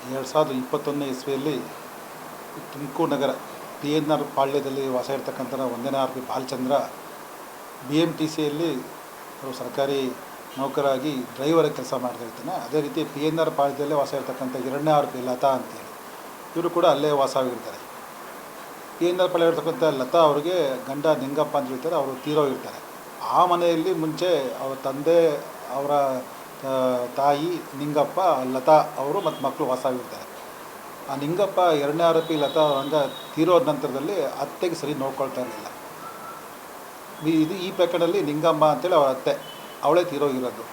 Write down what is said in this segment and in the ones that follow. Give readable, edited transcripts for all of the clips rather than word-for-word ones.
2021ನೇ ಇಸ್ವಿಯಲ್ಲಿ ತುಮಕೂರು ನಗರ PNR ಪಾಳ್ಯದಲ್ಲಿ ವಾಸ ಇರ್ತಕ್ಕಂಥ ಒಂದನೇ ಆರೋಪಿ ಬಾಲಚಂದ್ರ BMTCಯಲ್ಲಿ ಅವರು ಸರ್ಕಾರಿ ನೌಕರಾಗಿ ಡ್ರೈವರಾಗಿ ಕೆಲಸ ಮಾಡ್ತಾಯಿರ್ತಾನೆ. ಅದೇ ರೀತಿ PNR ಪಾಳ್ಯದಲ್ಲೇ ವಾಸ ಇರ್ತಕ್ಕಂಥ ಎರಡನೇ ಆರೋಪಿ ಲತಾ ಅಂತೇಳಿ ಇವರು ಕೂಡ ಅಲ್ಲೇ ವಾಸವಾಗಿರ್ತಾರೆ. PNR ಪಾಳ್ಯ ಇರ್ತಕ್ಕಂಥ ಲತಾ ಅವರಿಗೆ ಗಂಡ ನಿಂಗಪ್ಪ ಅಂತ ಹೇಳ್ತಾರೆ, ಅವರು ತೀರೋಗಿರ್ತಾರೆ. ಆ ಮನೆಯಲ್ಲಿ ಮುಂಚೆ ಅವರ ತಂದೆ, ಅವರ ತಾಯಿ ನಿಂಗಪ್ಪ, ಲತಾ ಅವರು ಮತ್ತು ಮಕ್ಕಳು ವಾಸವಾಗಿರ್ತಾರೆ. ಆ ನಿಂಗಪ್ಪ ಎರಡನೇ ಆರೋಪಿ ಲತಾ ಹಂಗ ತೀರೋದ ನಂತರದಲ್ಲಿ ಅತ್ತೆಗೆ ಸರಿ ನೋಡ್ಕೊಳ್ತಾ ಇರಲಿಲ್ಲ. ಈ ಪ್ರಕರಣದಲ್ಲಿ ನಿಂಗಮ್ಮ ಅಂತೇಳಿ ಅವರ ಅತ್ತೆ, ಅವಳೇ ತೀರೋಗಿರೋದು.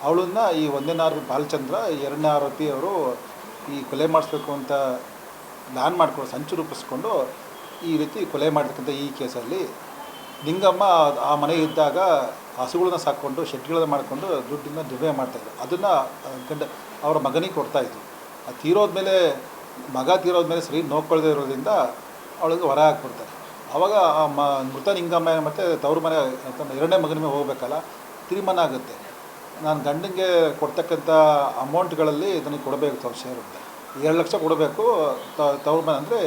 ಅವಳನ್ನು ಈ ಒಂದನೇ ಆರೋಪಿ ಬಾಲಚಂದ್ರ, ಎರಡನೇ ಆರೋಪಿ ಅವರು ಈ ಕೊಲೆ ಮಾಡಿಸ್ಬೇಕು ಅಂತ ಪ್ಲ್ಯಾನ್ ಮಾಡ್ಕೊಂಡು ಸಂಚು ರೂಪಿಸ್ಕೊಂಡು ಈ ರೀತಿ ಕೊಲೆ ಮಾಡಿರ್ತಕ್ಕಂಥ ಈ ಕೇಸಲ್ಲಿ ನಿಂಗಮ್ಮ ಆ ಮನೆ ಇದ್ದಾಗ ಹಸುಗಳನ್ನ ಸಾಕ್ಕೊಂಡು ಶೆಡ್ಗಳನ್ನ ಮಾಡಿಕೊಂಡು ದುಡ್ಡನ್ನ ದುರ್ವ್ಯಯ ಮಾಡ್ತಾಯಿದ್ರು. ಅದನ್ನು ಅವರ ಮಗನಿಗೆ ಕೊಡ್ತಾಯಿದ್ರು. ಆ ಮಗ ತೀರೋದ್ಮೇಲೆ ಸರಿ ನೋಡ್ಕೊಳ್ಳದೇ ಇರೋದ್ರಿಂದ ಅವಳಿಗೆ ಹೊರ ಹಾಕ್ಬಿಡ್ತಾರೆ. ಆವಾಗ ಮೃತ ನಿಂಗಮ್ಮ ಮತ್ತು ತವ್ರ ಮನೆ ತನ್ನ ಎರಡನೇ ಮಗನ ಮೇಲೆ ಹೋಗಬೇಕಲ್ಲ, ತೀರ್ಮಾನ ಆಗುತ್ತೆ, ನಾನು ಗಂಡನಿಗೆ ಕೊಡ್ತಕ್ಕಂಥ ಅಮೌಂಟ್ಗಳಲ್ಲಿ ನನಗೆ ಕೊಡಬೇಕು ಶೇರ್ ಅಂತ 2 ಲಕ್ಷ ಕೊಡಬೇಕು. ತವ್ರ ಮನೆ ಅಂದರೆ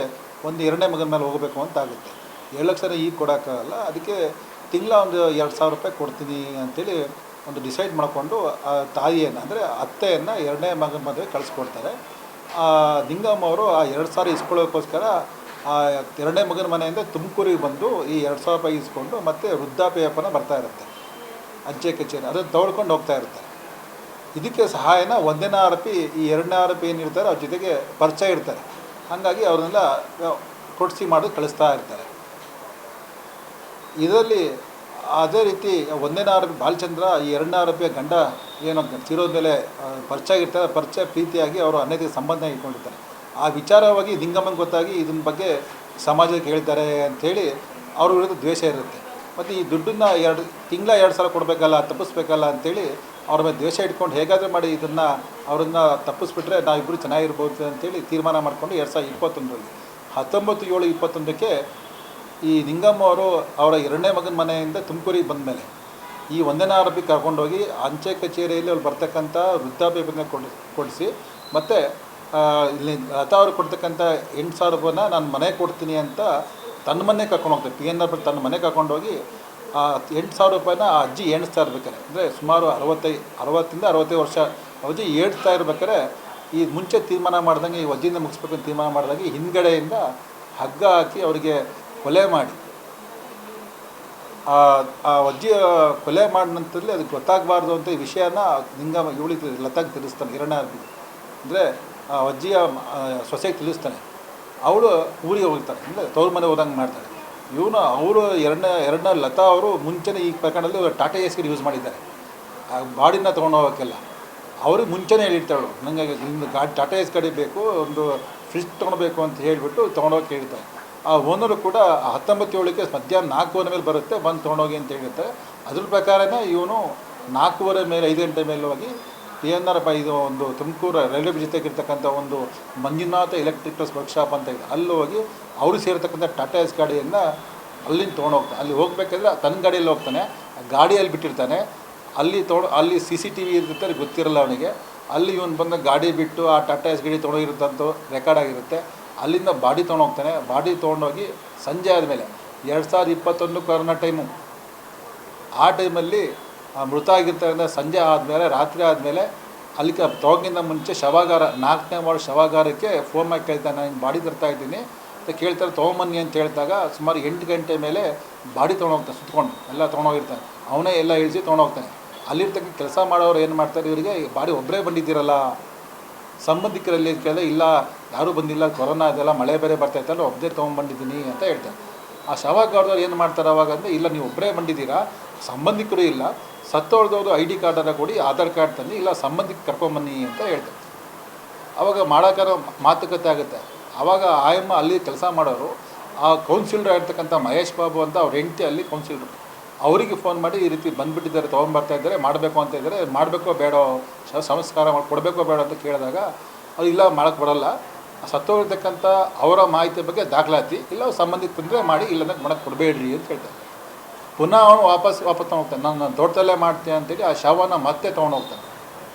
ಎರಡನೇ ಮಗನ ಮೇಲೆ ಹೋಗಬೇಕು ಅಂತ ಆಗುತ್ತೆ. 7 ಲಕ್ಷನ ಈಗ ಕೊಡೋಕ್ಕಾಗಲ್ಲ, ಅದಕ್ಕೆ ತಿಂಗಳ ಒಂದು 2,000 ರೂಪಾಯಿ ಕೊಡ್ತೀನಿ ಅಂಥೇಳಿ ಒಂದು ಡಿಸೈಡ್ ಮಾಡಿಕೊಂಡು ಆ ತಾಯಿಯನ್ನು ಅಂದರೆ ಅತ್ತೆಯನ್ನು ಎರಡನೇ ಮಗನ ಮದುವೆ ಕಳಿಸ್ಕೊಡ್ತಾರೆ. ನಿಂಗಮ್ಮ ಅವರು ಆ 2,000 ಇಸ್ಕೊಳ್ಳೋಕ್ಕೋಸ್ಕರ ಆ ಎರಡನೇ ಮಗನ ಮನೆಯಿಂದ ತುಮಕೂರಿಗೆ ಬಂದು ಈ 2,000 ರೂಪಾಯಿ ಇಸ್ಕೊಂಡು ಮತ್ತು ವೃದ್ಧಾಪ್ಯನ ಬರ್ತಾ ಇರುತ್ತೆ ಅಂಚೆ ಕಚೇರಿ, ಅದನ್ನು ತಗೊಳ್ಕೊಂಡು ಹೋಗ್ತಾ ಇರ್ತಾರೆ. ಇದಕ್ಕೆ ಸಹಾಯನ ಒಂದನೇ ಆರೋಪಿ, ಈ ಎರಡನೇ ಆರೋಪಿ ಏನಿರ್ತಾರೆ ಅವ್ರ ಜೊತೆಗೆ ಪರಿಚಯ ಇರ್ತಾರೆ. ಹಾಗಾಗಿ ಅವ್ರನ್ನೆಲ್ಲ ಕೊಡಿಸಿ ಮಾಡಿ ಕಳಿಸ್ತಾ ಇರ್ತಾರೆ. ಇದರಲ್ಲಿ ಅದೇ ರೀತಿ ಒಂದನೇ ಆರೋಪಿ ಬಾಲಚಂದ್ರ ಈ ಎರಡನೇ ಆರೋಪಿಯ ಗಂಡ ಏನೋ ತೀರೋದ ಮೇಲೆ ಪರಿಚಯ ಇರ್ತಾರೆ. ಪರಿಚಯ ಪ್ರೀತಿಯಾಗಿ ಅವರು ಅನೈತಿಕ ಸಂಬಂಧ ಇಟ್ಕೊಂಡಿರ್ತಾರೆ. ಆ ವಿಚಾರವಾಗಿ ನಿಂಗಮ್ಮಂಗೆ ಗೊತ್ತಾಗಿ ಇದನ್ನ ಬಗ್ಗೆ ಸಮಾಜಕ್ಕೆ ಹೇಳ್ತಾರೆ ಅಂಥೇಳಿ ಅವ್ರ ವಿರುದ್ಧ ದ್ವೇಷ ಇರುತ್ತೆ. ಮತ್ತು ಈ ದುಡ್ಡನ್ನು ತಿಂಗಳ 2,000 ಕೊಡಬೇಕಲ್ಲ, ತಪ್ಪಿಸ್ಬೇಕಲ್ಲ ಅಂಥೇಳಿ ಅವ್ರ ಮೇಲೆ ದ್ವೇಷ ಇಟ್ಕೊಂಡು ಹೇಗಾದರೂ ಮಾಡಿ ಅವ್ರನ್ನ ತಪ್ಪಿಸ್ಬಿಟ್ರೆ ನಾವಿಬ್ಬರು ಚೆನ್ನಾಗಿರ್ಬೋದು ಅಂತೇಳಿ ತೀರ್ಮಾನ ಮಾಡಿಕೊಂಡು 2021ರಲ್ಲಿ 19/7/21ಕ್ಕೆ ಈ ನಿಂಗಮ್ಮ ಅವರು ಅವರ ಎರಡನೇ ಮಗನ ಮನೆಯಿಂದ ತುಮಕೂರಿಗೆ ಬಂದ ಮೇಲೆ ಈ ಒಂದನೇ ಆರೋಪಿ ಕರ್ಕೊಂಡೋಗಿ ಅಂಚೆ ಕಚೇರಿಯಲ್ಲಿ ಅವ್ರು ಬರ್ತಕ್ಕಂಥ ವೃದ್ಧಾಪ್ಯನ ಕೊಡಿಸಿ ಮತ್ತು ಇಲ್ಲಿ ಲತಾ ಅವ್ರಿಗೆ ಕೊಡ್ತಕ್ಕಂಥ 8,000 ರೂಪಾಯಿನ ನಾನು ಮನೆಗೆ ಕೊಡ್ತೀನಿ ಅಂತ ತನ್ನ ಮನೆಗೆ ಕರ್ಕೊಂಡು ಹೋಗ್ತಾರೆ. PNR ತನ್ನ ಮನೆಗೆ ಕರ್ಕೊಂಡೋಗಿ ಆ 8,000 ರೂಪಾಯಿನ ಆ ಅಜ್ಜಿ ಎಣಿಸ್ತಾ ಇರ್ಬೇಕಾರೆ, ಅಂದರೆ ಸುಮಾರು 60ರಿಂದ 65 ವರ್ಷ ಅಜ್ಜಿ ಏಡ್ತಾ ಇರ್ಬೇಕಾರೆ ಈ ಮುಂಚೆ ತೀರ್ಮಾನ ಮಾಡ್ದಂಗೆ ಈ ಅಜ್ಜಿಯಿಂದ ಮುಗಿಸ್ಬೇಕು ಅಂತ ತೀರ್ಮಾನ ಮಾಡಿದಾಗ ಹಿಂದ್ಗಡೆಯಿಂದ ಹಗ್ಗ ಹಾಕಿ ಅವರಿಗೆ ಕೊಲೆ ಮಾಡಿ ಆ ಅಜ್ಜಿಯ ಕೊಲೆ ಮಾಡಿದ ನಂತರದಲ್ಲಿ ಅದಕ್ಕೆ ಗೊತ್ತಾಗಬಾರ್ದು ಅಂತ ಈ ವಿಷಯನ ಇವಳಿಗೆ ಲತಾಗೆ ತಿಳಿಸ್ತಾನೆ. ಎರಡನೇ ಆರೋಪಿ ಅಂದರೆ ಆ ಅಜ್ಜಿಯ ಸೊಸೆಗೆ ತಿಳಿಸ್ತಾನೆ. ಅವಳು ಊರಿಗೆ ಹೋಗ್ತಾಳೆ, ಅಂದರೆ ತವ್ರ ಮನೆ ಹೋದಂಗೆ ಮಾಡ್ತಾಳೆ. ಅವರು ಎರಡನೇ ಲತಾ ಅವರು ಮುಂಚೆನೇ ಈ ಪ್ರಕರಣದಲ್ಲಿ ಟಾಟಾ ಎಸ್ ಗಾಡಿ ಯೂಸ್ ಮಾಡಿದ್ದಾರೆ ಆ ಬಾಡಿನ ತೊಗೊಂಡು ಹೋಗೋಕ್ಕೆಲ್ಲ. ಅವ್ರಿಗೆ ಮುಂಚೆನೇ ಹೇಳಿರ್ತಾಳು, ನನಗೆ ನಿಮ್ಮದು ಟಾಟಾ ಎಸ್ ಗಾಡಿ ಬೇಕು, ಒಂದು ಫ್ರಿಜ್ ತೊಗೊಳ್ಬೇಕು ಅಂತ ಹೇಳಿಬಿಟ್ಟು ತೊಗೊಂಡೋಗಿ ಹೇಳ್ತಾರೆ. ಆ ಓನರು ಕೂಡ 19/7ಕ್ಕೆ ಮಧ್ಯಾಹ್ನ 4 ಮೇಲೆ ಬರುತ್ತೆ, ಬಂದು ತೊಗೊಂಡೋಗಿ ಅಂತ ಹೇಳಿರ್ತಾರೆ. ಅದ್ರ ಪ್ರಕಾರನೇ ಇವನು 4:15 ಮೇಲೆ 5 ಗಂಟೆ ಮೇಲೆ ಹೋಗಿ PNR ಇದು ಒಂದು ತುಮಕೂರು ರೈಲ್ವೆ ಬ್ರಿಡ್ಜ್ ಜೊತೆಗಿರ್ತಕ್ಕಂಥ ಒಂದು ಮಂಜುನಾಥ ಎಲೆಕ್ಟ್ರಿಕಲ್ಸ್ ವರ್ಕ್ಶಾಪ್ ಅಂತ ಇದೆ, ಅಲ್ಲಿ ಹೋಗಿ ಅವರು ಸೇರ್ತಕ್ಕಂಥ ಟಾಟಾ ಎಸ್ ಗಾಡಿಯನ್ನು ಅಲ್ಲಿಂದ ತೊಗೊಂಡೋಗ್ತಾನೆ. ಅಲ್ಲಿ ಹೋಗ್ಬೇಕಾದ್ರೆ ತನ್ನ ಗಾಡಿಯಲ್ಲಿ ಹೋಗ್ತಾನೆ, ಗಾಡಿಯಲ್ಲಿ ಬಿಟ್ಟಿರ್ತಾನೆ. ಅಲ್ಲಿ CCTV ಇರ್ತಾರೆ, ಗೊತ್ತಿರಲ್ಲ ಅವನಿಗೆ. ಅಲ್ಲಿ ಇವನು ಬಂದ ಗಾಡಿ ಬಿಟ್ಟು ಆ ಟಾಟಾ ಎಸ್ ಗಾಡಿ ತೊಗೊಂಡೋಗಿರುತ್ತಂತೂ ರೆಕಾರ್ಡ್ ಆಗಿರುತ್ತೆ. ಅಲ್ಲಿಂದ ಬಾಡಿ ತೊಗೊಂಡೋಗ್ತಾನೆ. ಬಾಡಿ ತೊಗೊಂಡೋಗಿ ಸಂಜೆ ಆದಮೇಲೆ 2021 ಕೊರೋನಾ ಟೈಮು, ಆ ಟೈಮಲ್ಲಿ ಮೃತ ಆಗಿರ್ತಾರೆ. ಸಂಜೆ ಆದಮೇಲೆ, ರಾತ್ರಿ ಆದಮೇಲೆ ಅಲ್ಲಿ ತೊಗೋಗಿಂತ ಮುಂಚೆ ಶವಾಗಾರ 4ನೇ ವಾರ್ಡ್ ಶವಾಗಾರಕ್ಕೆ ಫೋನ್ ಮಾಡಿ ಕೇಳ್ತಾನೆ, ನಾನು ಬಾಡಿ ತರ್ತಾಯಿದ್ದೀನಿ ಅಂತ ಕೇಳ್ತಾರೆ. ತೊಗೊಂಬನ್ನಿ ಅಂತ ಹೇಳಿದಾಗ ಸುಮಾರು 8 ಗಂಟೆ ಮೇಲೆ ಬಾಡಿ ತೊಗೊಂಡೋಗ್ತಾನೆ, ಸುತ್ಕೊಂಡು ಎಲ್ಲ ತೊಗೊಂಡೋಗಿರ್ತಾನೆ. ಅವನೇ ಎಲ್ಲ ಇಳಿಸಿ ತೊಗೊಂಡೋಗ್ತಾನೆ. ಅಲ್ಲಿರ್ತಕ್ಕ ಕೆಲಸ ಮಾಡೋರು ಏನು ಮಾಡ್ತಾರೆ, ಇವರಿಗೆ ಬಾಡಿ ಒಬ್ಬರೇ ಬಂದಿದ್ದೀರಲ್ಲ ಸಂಬಂಧಿಕರಲ್ಲಿ ಕೇಳಿದ್ರೆ, ಇಲ್ಲ ಯಾರೂ ಬಂದಿಲ್ಲ, ಕೊರೋನಾ ಇದೆಲ್ಲ ಮಳೆ ಬೇರೆ ಬರ್ತಾಯಿತ್ತಲ್ಲ, ಒಬ್ಬರೇ ತೊಗೊಂಡ್ಬಂದಿದ್ದೀನಿ ಅಂತ ಹೇಳ್ತಾರೆ. ಆ ಶವಾಗಾರದವ್ರು ಏನು ಮಾಡ್ತಾರೆ ಅವಾಗ ಅಂದರೆ, ಇಲ್ಲ ನೀವು ಒಬ್ಬರೇ ಬಂದಿದ್ದೀರಾ, ಸಂಬಂಧಿಕರು ಇಲ್ಲ, ಸತ್ತೋಳ್ದವ್ರು ID ಕಾರ್ಡನ್ನು ಕೊಡಿ, ಆಧಾರ್ ಕಾರ್ಡ್ ತಂದು, ಇಲ್ಲ ಸಂಬಂಧಿಕ ಕರ್ಕೊಂಬನ್ನಿ ಅಂತ ಹೇಳ್ತಾರೆ. ಆವಾಗ ಮಾಡೋಕ್ಕಾರೋ ಮಾತುಕತೆ ಆಗುತ್ತೆ. ಆವಾಗ ಆಯಮ್ಮ ಅಲ್ಲಿ ಕೆಲಸ ಮಾಡೋರು, ಆ ಕೌನ್ಸಿಲರ್ ಆಗಿರ್ತಕ್ಕಂಥ ಮಹೇಶ್ ಬಾಬು ಅಂತ ಅವ್ರ ಹೆಂಡತಿ ಅಲ್ಲಿ ಕೌನ್ಸಿಲರು, ಅವರಿಗೆ ಫೋನ್ ಮಾಡಿ ಈ ರೀತಿ ಬಂದುಬಿಟ್ಟಿದ್ದಾರೆ, ತೊಗೊಂಬರ್ತಾ ಇದ್ದಾರೆ, ಮಾಡಬೇಕು ಅಂತ ಇದ್ದಾರೆ, ಮಾಡಬೇಕೋ ಬೇಡ, ಸಂಸ್ಕಾರ ಕೊಡಬೇಕೋ ಬೇಡ ಅಂತ ಕೇಳಿದಾಗ ಅದು ಇಲ್ಲ ಮಾಡೋಕ್ಕೆ ಬರೋಲ್ಲ, ಸತ್ತೋಗಿರ್ತಕ್ಕಂಥ ಅವರ ಮಾಹಿತಿ ಬಗ್ಗೆ ದಾಖಲಾತಿ ಇಲ್ಲ ಸಂಬಂಧಿಕ ಬಂದರೆ ಮಾಡಿ, ಇಲ್ಲಂದ್ರೆ ಮಾಡೋಕ್ಕೆ ಕೊಡಬೇಡ್ರಿ ಅಂತ ಹೇಳ್ತಾರೆ. ಪುನಃ ಅವನು ವಾಪಸ್ ತೊಗೊಂಡೋಗ್ತಾನೆ. ನಾನು ತೋಟದಲ್ಲೇ ಮಾಡ್ತೀನಿ ಅಂತೇಳಿ ಆ ಶವನ ಮತ್ತೆ ತೊಗೊಂಡೋಗ್ತಾನೆ.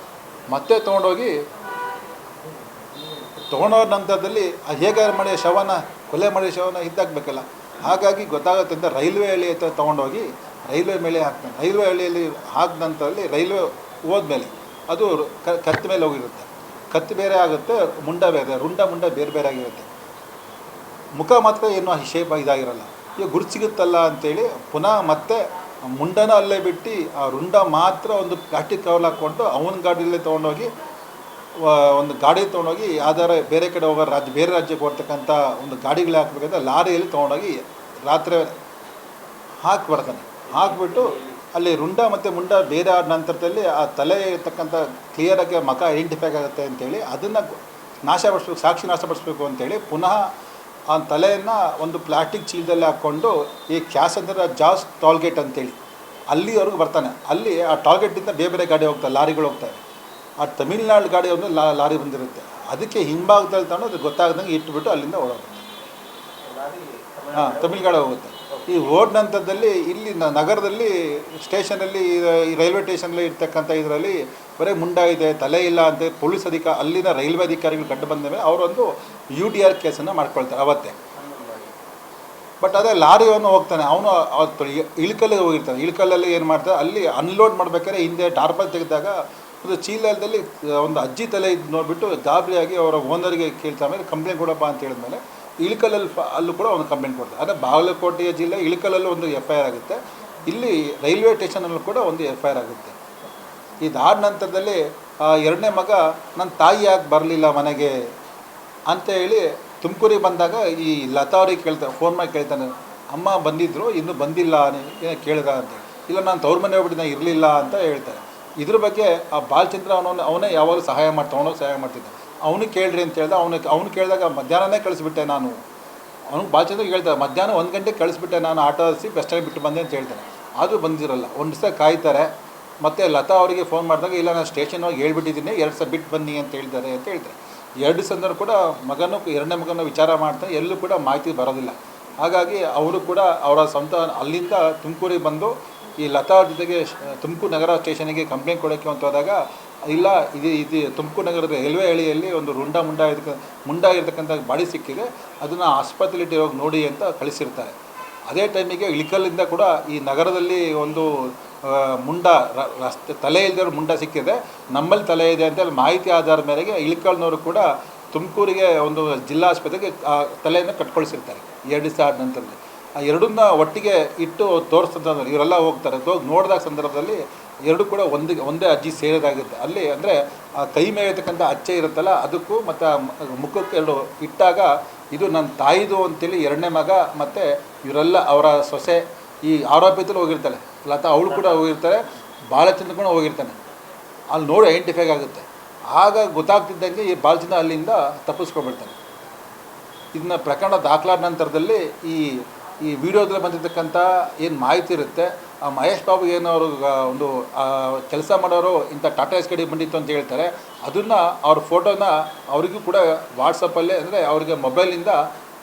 ಮತ್ತೆ ತೊಗೊಂಡೋಗಿ ತೊಗೊಂಡೋದ ನಂತರದಲ್ಲಿ ಹೇಗೆ ಮಾಡಿ ಶವನ ಕೊಲೆ ಮಾಡಿದ ಶವನ ಇದ್ದಾಗಬೇಕಲ್ಲ. ಹಾಗಾಗಿ ಗೊತ್ತಾಗುತ್ತೆ ಅಂತ ರೈಲ್ವೆ ಹಳಿ ಹತ್ರ ತೊಗೊಂಡೋಗಿ ರೈಲ್ವೆ ಮೇಲೆ ಹಾಕ್ತಾನೆ. ರೈಲ್ವೆ ಹಳಿಯಲ್ಲಿ ಹಾಕಿದ ನಂತರದಲ್ಲಿ ರೈಲ್ವೆ ಹೋದ್ಮೇಲೆ ಅದು ಕತ್ತು ಮೇಲೆ ಹೋಗಿರುತ್ತೆ. ಕತ್ತು ಬೇರೆ ಆಗುತ್ತೆ, ಮುಂಡ ಬೇರೆ, ಮುಂಡ ಬೇರೆ ಬೇರೆ ಆಗಿರುತ್ತೆ. ಮುಖ ಮಾತ್ರ ಏನೋ ಶೇಪ್ ಇದಾಗಿರಲ್ಲ. ಈಗ ಗುರುತು ಸಿಗುತ್ತಲ್ಲ ಅಂಥೇಳಿ ಪುನಃ ಮತ್ತೆ ಮುಂಡನ ಅಲ್ಲೇ ಬಿಟ್ಟು ಆ ರುಂಡ ಮಾತ್ರ ಒಂದು ಪ್ಲಾಸ್ಟಿಕ್ ಕವರ್ ಹಾಕ್ಕೊಂಡು ಅವನ ಗಾಡಿಯಲ್ಲೇ ತೊಗೊಂಡೋಗಿ ಒಂದು ಗಾಡಿ ತೊಗೊಂಡೋಗಿ ಯಾವ್ದಾರ ಬೇರೆ ಕಡೆ ಹೋಗೋ ಬೇರೆ ರಾಜ್ಯಕ್ಕೆ ಹೋಗ್ತಕ್ಕಂಥ ಒಂದು ಗಾಡಿಗಳೇ ಹಾಕ್ಬೇಕಂತ ಲಾರಿಯಲ್ಲಿ ತೊಗೊಂಡೋಗಿ ರಾತ್ರಿ ಹಾಕಿ ಬರ್ತಾನೆ. ಹಾಕಿಬಿಟ್ಟು ಅಲ್ಲಿ ರುಂಡ ಮತ್ತು ಮುಂಡ ಬೇರೆ ಆದ ನಂತರದಲ್ಲಿ ಆ ತಲೆ ಇರ್ತಕ್ಕಂಥ ಕ್ಲಿಯರಾಗಿ ಮುಖ ಐಡೆಂಟಿಫೈ ಆಗುತ್ತೆ ಅಂತೇಳಿ ಅದನ್ನು ನಾಶಪಡಿಸ್ಬೇಕು, ಸಾಕ್ಷಿ ನಾಶಪಡಿಸ್ಬೇಕು ಅಂತೇಳಿ ಪುನಃ ಆ ತಲೆಯನ್ನು ಒಂದು ಪ್ಲಾಸ್ಟಿಕ್ ಚೀಲದಲ್ಲಿ ಹಾಕ್ಕೊಂಡು ಈ ಕ್ಯಾಸಂದ್ರ ಜಾಸ್ ಟೋಲ್ಗೇಟ್ ಅಂತೇಳಿ ಅಲ್ಲಿವರೆಗೂ ಬರ್ತಾನೆ. ಅಲ್ಲಿ ಆ ಟೋಲ್ಗೇಟಿಂದ ಬೇರೆ ಬೇರೆ ಗಾಡಿ ಹೋಗ್ತವೆ, ಲಾರಿಗಳು ಹೋಗ್ತವೆ. ಆ ತಮಿಳ್ನಾಡು ಗಾಡಿ ಒಂದು ಲಾರಿ ಬಂದಿರುತ್ತೆ. ಅದಕ್ಕೆ ಹಿಂಭಾಗದಲ್ಲಿ ತಗೊಂಡು ಅದು ಗೊತ್ತಾಗ್ದಂಗೆ ಇಟ್ಬಿಟ್ಟು ಅಲ್ಲಿಂದ ಓಡೋಗುತ್ತೆ. ತಮಿಳ್ನಾಡು ಹೋಗುತ್ತೆ. ಈ ಓಡ್ ನಂತರದಲ್ಲಿ ಇಲ್ಲಿ ನಗರದಲ್ಲಿ ಸ್ಟೇಷನಲ್ಲಿ ಈ ರೈಲ್ವೆ ಸ್ಟೇಷನಲ್ಲಿ ಇರ್ತಕ್ಕಂಥ ಇದರಲ್ಲಿ ಬರೀ ಮುಂಡ ಇದೆ, ತಲೆ ಇಲ್ಲ ಅಂತ ಪೊಲೀಸ್ ಅಲ್ಲಿನ ರೈಲ್ವೆ ಅಧಿಕಾರಿಗಳು ಕಂಡು ಬಂದ ಮೇಲೆ ಅವರೊಂದು UDR ಕೇಸನ್ನು ಮಾಡ್ಕೊಳ್ತಾರೆ ಅವತ್ತೇ. ಬಟ್ ಅದೇ ಲಾರಿಯವನು ಹೋಗ್ತಾನೆ, ಅವನು ಅವತ್ತು ಇಳ್ಕಲ್ಲಿಗೆ ಹೋಗಿರ್ತಾನೆ. ಇಳ್ಕಲ್ಲಲ್ಲಿ ಏನು ಮಾಡ್ತಾರೆ, ಅಲ್ಲಿ ಅನ್ಲೋಡ್ ಮಾಡ್ಬೇಕಾದ್ರೆ ಹಿಂದೆ ಟಾರ್ಪಲ್ ತೆಗೆದಾಗ ಒಂದು ಚೀಲದಲ್ಲಿ ಒಂದು ಅಜ್ಜಿ ತಲೆ ಇದು ನೋಡಿಬಿಟ್ಟು ಗಾಬರಿಯಾಗಿ ಅವರ ಓನರಿಗೆ ಕೇಳ್ತಾ ಮೇಲೆ ಕಂಪ್ಲೇಂಟ್ ಕೊಡಪ್ಪ ಅಂತ ಹೇಳಿದ್ಮೇಲೆ ಇಳ್ಕಲ್ಲಲ್ಲಿ ಅಲ್ಲೂ ಕೂಡ ಒಂದು ಕಂಪ್ಲೇಂಟ್ ಕೊಡ್ತಾರೆ. ಅಂದರೆ ಬಾಗಲಕೋಟೆಯ ಜಿಲ್ಲೆ ಇಳ್ಕಲ್ಲಲ್ಲೂ ಒಂದು FIR ಆಗುತ್ತೆ, ಇಲ್ಲಿ ರೈಲ್ವೆ ಸ್ಟೇಷನಲ್ಲೂ ಕೂಡ ಒಂದು FIR ಆಗುತ್ತೆ. ಇದಾದ ನಂತರದಲ್ಲಿ ಎರಡನೇ ಮಗ ನನ್ನ ತಾಯಿ ಯಾಕೆ ಬರಲಿಲ್ಲ ಮನೆಗೆ ಅಂತ ಹೇಳಿ ತುಮಕೂರಿಗೆ ಬಂದಾಗ ಈ ಲತಾ ಅವ್ರಿಗೆ ಫೋನ್ ಮಾಡಿ ಕೇಳ್ತಾನೆ, ಅಮ್ಮ ಬಂದಿದ್ದರು ಇನ್ನೂ ಬಂದಿಲ್ಲ ಏನೋ ಕೇಳಿದ ಅಂತ. ಇಲ್ಲ ನಾನು ತವ್ರ ಮನೆ ಹೋಗ್ಬಿಟ್ಟು ನಾನು ಇರಲಿಲ್ಲ ಅಂತ ಹೇಳ್ತಾರೆ. ಇದ್ರ ಬಗ್ಗೆ ಆ ಬಾಲಚಂದ್ರ ಅವನೇ ಯಾವಾಗಲೂ ಸಹಾಯ ಮಾಡ್ತಿದ್ದ. ಅವನಿಗೆ ಕೇಳ್ರಿ ಅಂತ ಹೇಳ್ದೆ. ಅವ್ನು ಕೇಳಿದಾಗ ಮಧ್ಯಾಹ್ನನೇ ಕಳಿಸ್ಬಿಟ್ಟೆ ನಾನು. ಅವ್ನಿಗೆ ಬಾಲಚಂದ್ರಿಗೆ ಹೇಳ್ತಾರೆ, ಮಧ್ಯಾಹ್ನ 1 ಗಂಟೆಗೆ ಕಳಿಸ್ಬಿಟ್ಟೆ ನಾನು, ಆಟೋ ಹರಿಸಿ ಬಸ್ ಸ್ಟ್ಯಾಂಡ್ ಬಿಟ್ಟು ಬಂದೆ ಅಂತ ಹೇಳ್ತಾನೆ. ಆದರೂ ಬಂದಿರಲ್ಲ. ಒಂದು ದಿವಸ ಕಾಯ್ತಾರೆ. ಮತ್ತು ಲತಾ ಅವರಿಗೆ ಫೋನ್ ಮಾಡಿದಾಗ ಇಲ್ಲ ನಾನು ಸ್ಟೇಷನ್ ಹೋಗಿ ಹೇಳ್ಬಿಟ್ಟಿದ್ದೀನಿ, 2 ದಿವಸ ಬಿಟ್ಟು ಬನ್ನಿ ಅಂತ ಹೇಳ್ತಾರೆ. 2 ದಿವಸಂದ್ರೆ ಕೂಡ ಎರಡನೇ ಮಗನ ವಿಚಾರ ಮಾಡ್ತಾರೆ, ಎಲ್ಲೂ ಕೂಡ ಮಾಹಿತಿ ಬರೋದಿಲ್ಲ. ಹಾಗಾಗಿ ಅವರು ಕೂಡ ಅವರ ಸ್ವಂತ ಅಲ್ಲಿಂದ ತುಮಕೂರಿಗೆ ಬಂದು ಈ ಲತಾ ಅವ್ರ ಜೊತೆಗೆ ತುಮಕೂರು ನಗರ ಸ್ಟೇಷನಿಗೆ ಕಂಪ್ಲೇಂಟ್ ಕೊಡೋಕ್ಕೆ ಅಂತ ಹೋದಾಗ ಇಲ್ಲ ಇದು ತುಮಕೂರು ನಗರದ ರೈಲ್ವೆ ಹಳಿಯಲ್ಲಿ ಒಂದು ಮುಂಡ ಇರತಕ್ಕಂಥ ಬಾಡಿ ಸಿಕ್ಕಿದೆ, ಅದನ್ನು ಆಸ್ಪತ್ರೆಯಲ್ಲಿ ಹೋಗಿ ನೋಡಿ ಅಂತ ಕಳಿಸಿರ್ತಾರೆ. ಅದೇ ಟೈಮಿಗೆ ಇಳ್ಕಲ್ಲಿಂದ ಕೂಡ ಈ ನಗರದಲ್ಲಿ ಒಂದು ತಲೆ ಇಲ್ಲದವ್ರ ಮುಂಡ ಸಿಕ್ಕಿದೆ, ನಮ್ಮಲ್ಲಿ ತಲೆ ಇದೆ ಅಂತ ಮಾಹಿತಿ ಆಧಾರದ ಮೇರೆಗೆ ಇಳ್ಕಲ್ನವರು ಕೂಡ ತುಮಕೂರಿಗೆ ಒಂದು ಜಿಲ್ಲಾ ಆಸ್ಪತ್ರೆಗೆ ತಲೆಯನ್ನು ಕಟ್ಕೊಳಿಸಿರ್ತಾರೆ 2 ದಿವಸ ಆದ ನಂತರದಲ್ಲಿ. ಆ ಎರಡನ್ನ ಒಟ್ಟಿಗೆ ಇಟ್ಟು ತೋರಿಸ್ತಂದ್ರೆ ಇವರೆಲ್ಲ ಹೋಗ್ತಾರೆ. ಹೋಗಿ ನೋಡಿದಾಗ ಸಂದರ್ಭದಲ್ಲಿ ಎರಡು ಕೂಡ ಒಂದೇ ಅಜ್ಜಿ ಸೇರಿದಾಗುತ್ತೆ. ಅಲ್ಲಿ ಅಂದರೆ ಆ ಕೈ ಮೇಲೆ ಇರ್ತಕ್ಕಂಥ ಅಚ್ಚೆ ಇರುತ್ತಲ್ಲ ಅದಕ್ಕೂ ಮತ್ತು ಮುಖಕ್ಕೆ ಎರಡು ಇಟ್ಟಾಗ ಇದು ನನ್ನ ತಾಯಿದು ಅಂತೇಳಿ ಎರಡನೇ ಮಗ ಮತ್ತು ಇವರೆಲ್ಲ ಅವರ ಸೊಸೆ ಈ ಆರೋಪಿತರು ಹೋಗಿರ್ತಾಳೆ. ಲತಾ ಅವಳು ಕೂಡ ಹೋಗಿರ್ತಾರೆ, ಬಾಲಚಂದ್ರ ಕೂಡ ಹೋಗಿರ್ತಾನೆ. ಅಲ್ಲಿ ನೋಡಿ ಐಡೆಂಟಿಫೈ ಆಗುತ್ತೆ. ಆಗ ಗೊತ್ತಾಗ್ತಿದ್ದಂಗೆ ಈ ಬಾಲಚಂದ್ರ ಅಲ್ಲಿಂದ ತಪ್ಪಿಸ್ಕೊಬಿಡ್ತಾನೆ. ಇದನ್ನ ಪ್ರಕರಣ ದಾಖಲಾದ ನಂತರದಲ್ಲಿ ಈ ವಿಡಿಯೋದಲ್ಲಿ ಬಂದಿರತಕ್ಕಂಥ ಏನು ಮಾಹಿತಿ ಇರುತ್ತೆ, ಆ ಮಹೇಶ್ ಬಾಬು ಏನವರು ಒಂದು ಕೆಲಸ ಮಾಡೋರು ಇಂಥ ಟಾಟಾ ಎಸ್ ಗಾಡಿ ಬಂದಿತ್ತು ಅಂತ ಹೇಳ್ತಾರೆ, ಅದನ್ನು ಅವ್ರ ಫೋಟೋನ ಅವರಿಗೂ ಕೂಡ ವಾಟ್ಸಪ್ಪಲ್ಲೇ ಅಂದರೆ ಅವ್ರಿಗೆ ಮೊಬೈಲಿಂದ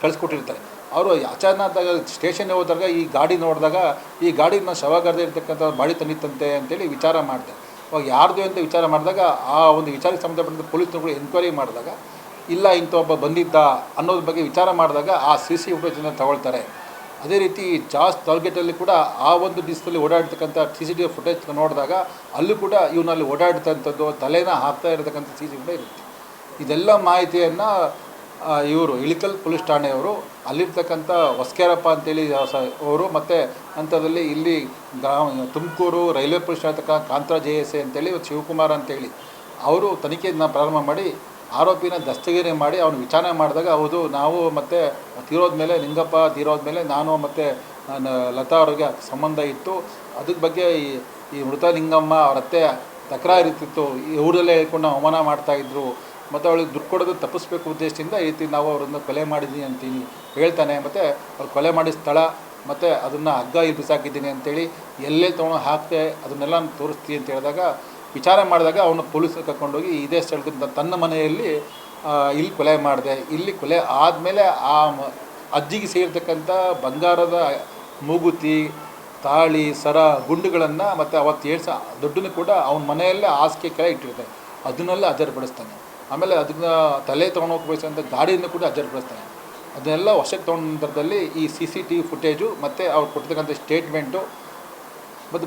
ಕಳಿಸ್ಕೊಟ್ಟಿರ್ತಾರೆ. ಅವರು ಅಚಾನಕ್ಕಾಗ ಸ್ಟೇಷನ್ಗೆ ಹೋದಾಗ ಈ ಗಾಡಿ ನೋಡಿದಾಗ ಈ ಗಾಡಿನ ಶವಗಾರದೇ ಇರ್ತಕ್ಕಂಥ ಬಾಡಿ ತಂದಿತ್ತಂತೆ ಅಂತೇಳಿ ವಿಚಾರ ಮಾಡ್ತಾರೆ. ಅವಾಗ ಯಾರ್ದು ಅಂತ ವಿಚಾರ ಮಾಡಿದಾಗ ಆ ಒಂದು ವಿಚಾರಕ್ಕೆ ಸಂಬಂಧಪಟ್ಟಂಥ ಪೊಲೀಸ್ನವರು ಎನ್ಕ್ವೈರಿ ಮಾಡಿದಾಗ ಇಲ್ಲ ಇಂಥ ಒಬ್ಬ ಬಂದಿದ್ದ ಅನ್ನೋದ್ರ ಬಗ್ಗೆ ವಿಚಾರ ಮಾಡಿದಾಗ ಆ CC ಫುಟೇಜನ್ನು ತಗೊಳ್ತಾರೆ. ಅದೇ ರೀತಿ ಜಾಸ್ ಟೋಲ್ಗೇಟಲ್ಲಿ ಕೂಡ ಆ ಒಂದು ಡಿಸ್ಕಲ್ಲಿ ಓಡಾಡ್ತಕ್ಕಂಥ CCTV ಫುಟೇಜ್ ನೋಡಿದಾಗ ಅಲ್ಲೂ ಕೂಡ ಇವನಲ್ಲಿ ಓಡಾಡ್ತಂಥದ್ದು ತಲೆನ ಹಾಕ್ತಾ ಇರತಕ್ಕಂಥ CC ಫುಟೇಜ್ ಇರುತ್ತೆ. ಇದೆಲ್ಲ ಮಾಹಿತಿಯನ್ನು ಇವರು ಇಳಿಕಲ್ ಪೊಲೀಸ್ ಠಾಣೆಯವರು ಅಲ್ಲಿರ್ತಕ್ಕಂಥ ಹೊಸ್ಕೇರಪ್ಪ ಅಂತೇಳಿ ಅವರು ಮತ್ತು ಅಂಥದ್ರಲ್ಲಿ ಇಲ್ಲಿ ತುಮಕೂರು ರೈಲ್ವೆ ಪೊಲೀಸ್ ಠಾಣೆ ಕಾಂತರಾಜ್ ASI ಅಂತೇಳಿ ಶಿವಕುಮಾರ್ ಅಂತೇಳಿ ಅವರು ತನಿಖೆಯನ್ನು ಪ್ರಾರಂಭ ಮಾಡಿ ಆರೋಪಿನ ದಸ್ತಗಿರಿ ಮಾಡಿ ಅವನು ವಿಚಾರಣೆ ಮಾಡಿದಾಗ ಹೌದು ನಾವು ಮತ್ತು ತೀರೋದ್ಮೇಲೆ ನಿಂಗಪ್ಪ ತೀರೋದ್ಮೇಲೆ ನಾನು ಮತ್ತು ಲತಾ ಅವ್ರಿಗೆ ಸಂಬಂಧ ಇತ್ತು, ಅದ್ರ ಬಗ್ಗೆ ಈ ಮೃತ ನಿಂಗಮ್ಮ ಅವ್ರ ಅತ್ತೆ ತಕರಾರು ಇರ್ತಿತ್ತು, ಈ ಊರಲ್ಲೇ ಹೇಳ್ಕೊಂಡು ಅವಮಾನ ಮಾಡ್ತಾಯಿದ್ರು ಮತ್ತು ಅವಳಿಗೆ ದುಡ್ಡು ಕೊಡೋದು ತಪ್ಪಿಸ್ಬೇಕು ಉದ್ದೇಶದಿಂದ ಈ ರೀತಿ ನಾವು ಅವರನ್ನು ಕೊಲೆ ಮಾಡಿದ್ದೀನಿ ಅಂತೀನಿ ಹೇಳ್ತಾನೆ. ಮತ್ತು ಅವ್ರು ಕೊಲೆ ಮಾಡಿದ ಸ್ಥಳ ಮತ್ತು ಅದನ್ನು ಹಗ್ಗ ಇಲ್ಲಿ ಬಿಸಾಕಿದ್ದೀನಿ ಅಂತೇಳಿ ಎಲ್ಲೇ ತೊಗೊಂಡು ಹಾಕ್ತೆ ಅದನ್ನೆಲ್ಲ ತೋರಿಸ್ತೀನಿ ಅಂತ ಹೇಳಿದಾಗ ವಿಚಾರ ಮಾಡಿದಾಗ ಅವನು ಪೊಲೀಸರು ಕರ್ಕೊಂಡೋಗಿ ಇದೇ ಸ್ಥಳದಿಂದ ತನ್ನ ಮನೆಯಲ್ಲಿ ಇಲ್ಲಿ ಕೊಲೆ ಮಾಡಿದೆ, ಇಲ್ಲಿ ಕೊಲೆ ಆದಮೇಲೆ ಆ ಅಜ್ಜಿಗೆ ಸೇರಿರ್ತಕ್ಕಂಥ ಬಂಗಾರದ ಮೂಗುತಿ ತಾಳಿ ಸರ ಗುಂಡುಗಳನ್ನು ಮತ್ತು ಅವತ್ತು 7 ದುಡ್ಡನ್ನು ಕೂಡ ಅವನ ಮನೆಯಲ್ಲೇ ಹಾಸಿಗೆ ಕೆಳಗೆ ಇಟ್ಟಿರ್ತಾನೆ, ಅದನ್ನೆಲ್ಲ ಹಾಜರುಪಡಿಸ್ತಾನೆ. ಆಮೇಲೆ ಅದನ್ನ ತಲೆ ತೊಗೊಂಡೋಗಿ ಬಯಸೋಂಥ ಗಾಡಿಯನ್ನು ಕೂಡ ಅಜರ್ಪಡಿಸ್ತಾನೆ. ಅದನ್ನೆಲ್ಲ ವಶಕ್ಕೆ ತೊಗೊಂಡ ನಂತರದಲ್ಲಿ ಈ CCTV ಫುಟೇಜು ಮತ್ತು ಅವ್ರು ಕೊಟ್ಟಿರ್ತಕ್ಕಂಥ ಸ್ಟೇಟ್ಮೆಂಟು ಮತ್ತು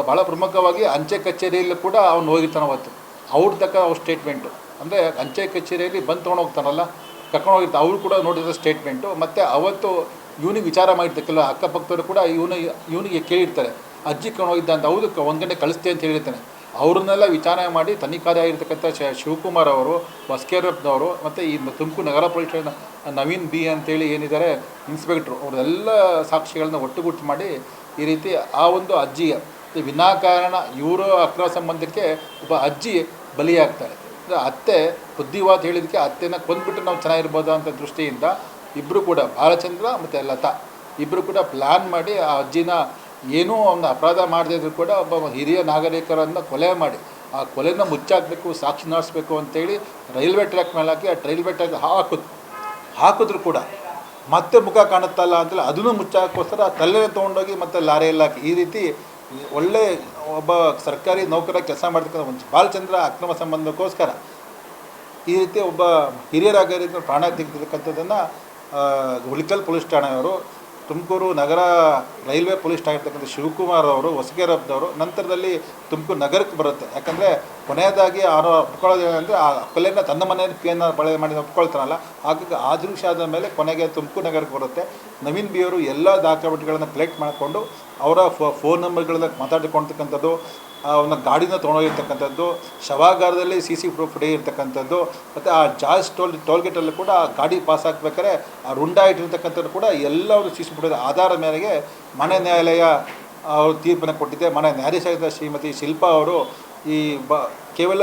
ಭಾಳ ಪ್ರಮುಖವಾಗಿ ಅಂಚೆ ಕಚೇರಿಯಲ್ಲೂ ಕೂಡ ಅವ್ನು ಹೋಗಿರ್ತಾನೆ ಅವತ್ತು. ಅವ್ರ ತಕ್ಕ ಅವ್ರ ಸ್ಟೇಟ್ಮೆಂಟು ಅಂದರೆ ಅಂಚೆ ಕಚೇರಿಯಲ್ಲಿ ಬಂದು ತೊಗೊಂಡು ಹೋಗ್ತಾನಲ್ಲ, ಕರ್ಕೊಂಡು ಹೋಗಿರ್ತಾರೆ, ಅವರು ಕೂಡ ನೋಡಿರೋ ಸ್ಟೇಟ್ಮೆಂಟು. ಮತ್ತು ಅವತ್ತು ಇವನಿಗೆ ವಿಚಾರ ಮಾಡಿರ್ತಕ್ಕಲ್ಲ ಅಕ್ಕಪಕ್ಕದವರು ಕೂಡ ಇವನಿಗೆ ಕೇಳಿರ್ತಾರೆ ಅಜ್ಜಿ ಕರ್ಕೊಂಡು ಹೋಗಿದ್ದ ಅಂತ. ಹೌದು, ಒಂದು ಗಂಟೆ ಕಳಿಸ್ತೆ ಅಂತ ಹೇಳಿರ್ತಾನೆ. ಅವ್ರನ್ನೆಲ್ಲ ವಿಚಾರಣೆ ಮಾಡಿ ತನಿಖಾಧಿಕಾರಿ ಆಗಿರ್ತಕ್ಕಂಥ ಶಿವಕುಮಾರ್ ಅವರು, ಹೊಸಕೆರೆಪ್ನವರು ಮತ್ತು ಈ ತುಮಕೂರು ನಗರ ಪೊಲೀಸ್ ನವೀನ್ B ಅಂತೇಳಿ ಏನಿದ್ದಾರೆ ಇನ್ಸ್ಪೆಕ್ಟ್ರು, ಅವರೆಲ್ಲ ಸಾಕ್ಷಿಗಳನ್ನ ಒಟ್ಟುಗೂಡಿ ಮಾಡಿ ಈ ರೀತಿ ಆ ಒಂದು ಅಜ್ಜಿಯ ವಿನಾಕಾರಣ ಇವರು ಅಕ್ರಮ ಸಂಬಂಧಕ್ಕೆ ಒಬ್ಬ ಅಜ್ಜಿ ಬಲಿಯಾಗ್ತಾರೆ. ಅತ್ತೆ ಬುದ್ಧಿವಾದ ಹೇಳಿದ್ದಕ್ಕೆ ಅತ್ತೆನ ಕೊಂದ್ಬಿಟ್ಟು ನಾವು ಚೆನ್ನಾಗಿರ್ಬೋದು ಅಂತ ದೃಷ್ಟಿಯಿಂದ ಇಬ್ಬರು ಕೂಡ ಬಾಲಚಂದ್ರ ಮತ್ತು ಲತಾ ಇಬ್ಬರು ಕೂಡ ಪ್ಲ್ಯಾನ್ ಮಾಡಿ ಆ ಅಜ್ಜಿನ ಏನೂ ಒಂದು ಅಪರಾಧ ಮಾಡದೇ ಇದ್ರೂ ಕೂಡ ಒಬ್ಬ ಹಿರಿಯ ನಾಗರಿಕರನ್ನು ಕೊಲೆ ಮಾಡಿ ಆ ಕೊಲೆನ ಮುಚ್ಚಾಕಬೇಕು, ಸಾಕ್ಷಿ ನಡೆಸಬೇಕು ಅಂತೇಳಿ ರೈಲ್ವೆ ಟ್ರ್ಯಾಕ್ ಮೇಲೆ ಹಾಕಿ ಆ ರೈಲ್ವೆ ಟ್ರ್ಯಾಕ್ ಹಾಕಿದ್ರು ಕೂಡ ಮತ್ತೆ ಮುಖ ಕಾಣುತ್ತಲ್ಲ ಅಂತೇಳಿ ಅದನ್ನು ಮುಚ್ಚಾಕೋಸ್ಕರ ತಲೆ ತೊಗೊಂಡೋಗಿ ಮತ್ತು ಲಾರಿಯಲ್ಲಿ ಹಾಕಿ ಈ ರೀತಿ ಒಳ್ಳೆ ಒಬ್ಬ ಸರ್ಕಾರಿ ನೌಕರ ಕೆಲಸ ಮಾಡ್ತಕ್ಕಂಥ ಒಂದು ಬಾಲಚಂದ್ರ ಅಕ್ರಮ ಸಂಬಂಧಕ್ಕೋಸ್ಕರ ಈ ರೀತಿ ಒಬ್ಬ ಹಿರಿಯರಾಗಿರೋ ಪ್ರಾಣ ತೆಗೆದಿರ್ತಕ್ಕಂಥದ್ದನ್ನು ಹುಲಿಕಲ್ ಪೊಲೀಸ್ ಠಾಣೆಯವರು, ತುಮಕೂರು ನಗರ ರೈಲ್ವೆ ಪೊಲೀಸ್ ಠಾಣೆ ಇರ್ತಕ್ಕಂಥ ಶಿವಕುಮಾರ್ ಅವರು, ಹೊಸಕೆರೆಪ್ನವರು ನಂತರದಲ್ಲಿ ತುಮಕೂರು ನಗರಕ್ಕೆ ಬರುತ್ತೆ. ಯಾಕಂದರೆ ಕೊನೆಯದಾಗಿ ಅವನು ಒಪ್ಕೊಳ್ಳೋದು ಏನಂದರೆ ಆ ಕೊಲೆನ ತನ್ನ ಮನೆಯಲ್ಲಿ ಪಿಯನ್ನು ಬಳಕೆ ಮಾಡಿ ಒಪ್ಕೊಳ್ತಾನಲ್ಲ, ಹಾಗಾಗಿ ಆ ದೃಶ್ಯ ಆದ ಮೇಲೆ ಕೊನೆಗೆ ತುಮಕೂರು ನಗರಕ್ಕೆ ಬರುತ್ತೆ. ನವೀನ್ B ಅವರು ಎಲ್ಲ ದಾಖಲಾತಿಗಳನ್ನು ಕಲೆಕ್ಟ್ ಮಾಡಿಕೊಂಡು ಅವರ ಫೋನ್ ನಂಬರ್ಗಳನ್ನ ಮಾತಾಡಿಕೊಳ್ತಕ್ಕಂಥದ್ದು, ಅವನ ಗಾಡಿನ ತೊಗೊಂಡೋಗಿರ್ತಕ್ಕಂಥದ್ದು, ಶವಾಗಾರದಲ್ಲಿ CC ಫುಟೇಜ್ ಇರ್ತಕ್ಕಂಥದ್ದು, ಮತ್ತು ಆ ಜಾರ್ಜ್ ಟೋಲ್ಗೇಟಲ್ಲಿ ಕೂಡ ಆ ಗಾಡಿ ಪಾಸ್ ಹಾಕ್ಬೇಕಾದ್ರೆ ಆ ರುಂಡ ಇಟ್ಟಿರ್ತಕ್ಕಂಥದ್ದು ಕೂಡ ಎಲ್ಲವರು CC ಫುಟೇಜ್ ಆಧಾರ ಮೇರೆಗೆ ಮನೆ ನ್ಯಾಯಾಲಯ ಅವರು ತೀರ್ಪನ್ನು ಕೊಟ್ಟಿದೆ. ಮನೆ ನ್ಯಾಯಾಧೀಶ ಶ್ರೀಮತಿ ಶಿಲ್ಪಾ ಅವರು ಈ ಕೇವಲ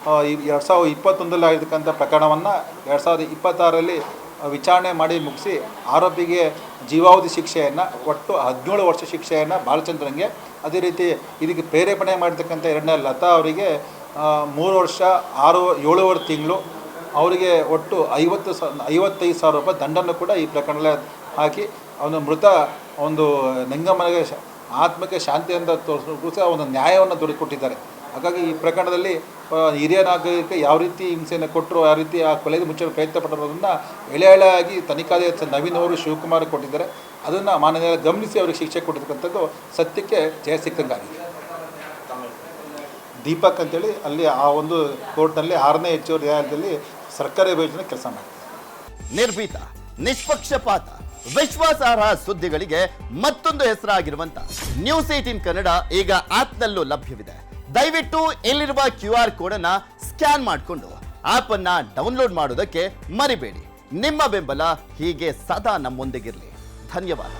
2021 ಆಗಿರ್ತಕ್ಕಂಥ ಪ್ರಕರಣವನ್ನು 2026ರಲ್ಲಿ ವಿಚಾರಣೆ ಮಾಡಿ ಮುಗಿಸಿ ಆರೋಪಿಗೆ ಜೀವಾವಧಿ ಶಿಕ್ಷೆಯನ್ನು, ಒಟ್ಟು 17 ವರ್ಷ ಶಿಕ್ಷೆಯನ್ನು ಬಾಲಚಂದ್ರನ್ಗೆ, ಅದೇ ರೀತಿ ಇದಕ್ಕೆ ಪ್ರೇರೇಪಣೆ ಮಾಡಿರ್ತಕ್ಕಂಥ ಎರಡನೇ ಲತಾ ಅವರಿಗೆ 3 ವರ್ಷ 7 ತಿಂಗಳು, ಅವರಿಗೆ ಒಟ್ಟು 55,000 ರೂಪಾಯಿ ದಂಡನ್ನು ಕೂಡ ಈ ಪ್ರಕರಣದಲ್ಲಿ ಹಾಕಿ ಅವನು ಮೃತ ಒಂದು ನಿಂಗಮ್ಮನಿಗೆ ಆತ್ಮಕ್ಕೆ ಶಾಂತಿಯಿಂದ ತೋರಿಸೋದಕ್ಕೋಸ್ಕರ ಒಂದು ನ್ಯಾಯವನ್ನು ದೊರಕಿಕೊಟ್ಟಿದ್ದಾರೆ. ಹಾಗಾಗಿ ಈ ಪ್ರಕರಣದಲ್ಲಿ ಹಿರಿಯ ನಾಗರಿಕರಿಗೆ ಯಾವ ರೀತಿ ಹಿಂಸೆಯನ್ನು ಕೊಟ್ಟರು, ಯಾವ ರೀತಿ ಆ ಕೊಲೆಗೆ ಮುಚ್ಚಲು ಪ್ರಯತ್ನ ಪಟ್ಟಿರೋದನ್ನು ಎಳೆಯಾಗಿ ತನಿಖಾಧಿಕಾರಿ ನವೀನ್ ಅವರು ಶಿವಕುಮಾರ್ ಕೊಟ್ಟಿದ್ದಾರೆ. ಅದನ್ನು ಮಾನ್ಯ ಗಮನಿಸಿ ಅವರಿಗೆ ಶಿಕ್ಷೆ ಕೊಟ್ಟಿರ್ತಕ್ಕಂಥದ್ದು ಸತ್ಯಕ್ಕೆ ಜಯ ಸಿಕ್ಕಂಗಾಗಿದೆ. ದೀಪಕ್ ಅಂತೇಳಿ ಅಲ್ಲಿ ಆ ಒಂದು ಕೋರ್ಟ್ನಲ್ಲಿ 6ನೇ ಹೆಚ್ಚುವರಿ ನ್ಯಾಯಾಲಯದಲ್ಲಿ ಸರ್ಕಾರಿ ಯೋಜನೆ ಕೆಲಸ ಮಾಡ್ತಾರೆ. ನಿರ್ಭೀತ, ನಿಷ್ಪಕ್ಷಪಾತ, ವಿಶ್ವಾಸಾರ್ಹ ಸುದ್ದಿಗಳಿಗೆ ಮತ್ತೊಂದು ಹೆಸರಾಗಿರುವಂತ ನ್ಯೂಸ್ 18 ಕನ್ನಡ ಈಗ ಆಪ್ನಲ್ಲೂ ಲಭ್ಯವಿದೆ. ದಯವಿಟ್ಟು ಇಲ್ಲಿರುವ QR ಕೋಡ್ ಅನ್ನ ಸ್ಕ್ಯಾನ್ ಮಾಡಿಕೊಂಡು ಆಪ್ ಅನ್ನ ಡೌನ್ಲೋಡ್ ಮಾಡೋದಕ್ಕೆ ಮರಿಬೇಡಿ. ನಿಮ್ಮ ಬೆಂಬಲ ಹೀಗೆ ಸದಾ ನಮ್ಮೊಂದಿಗಿರಲಿ. ಧನ್ಯವಾದ.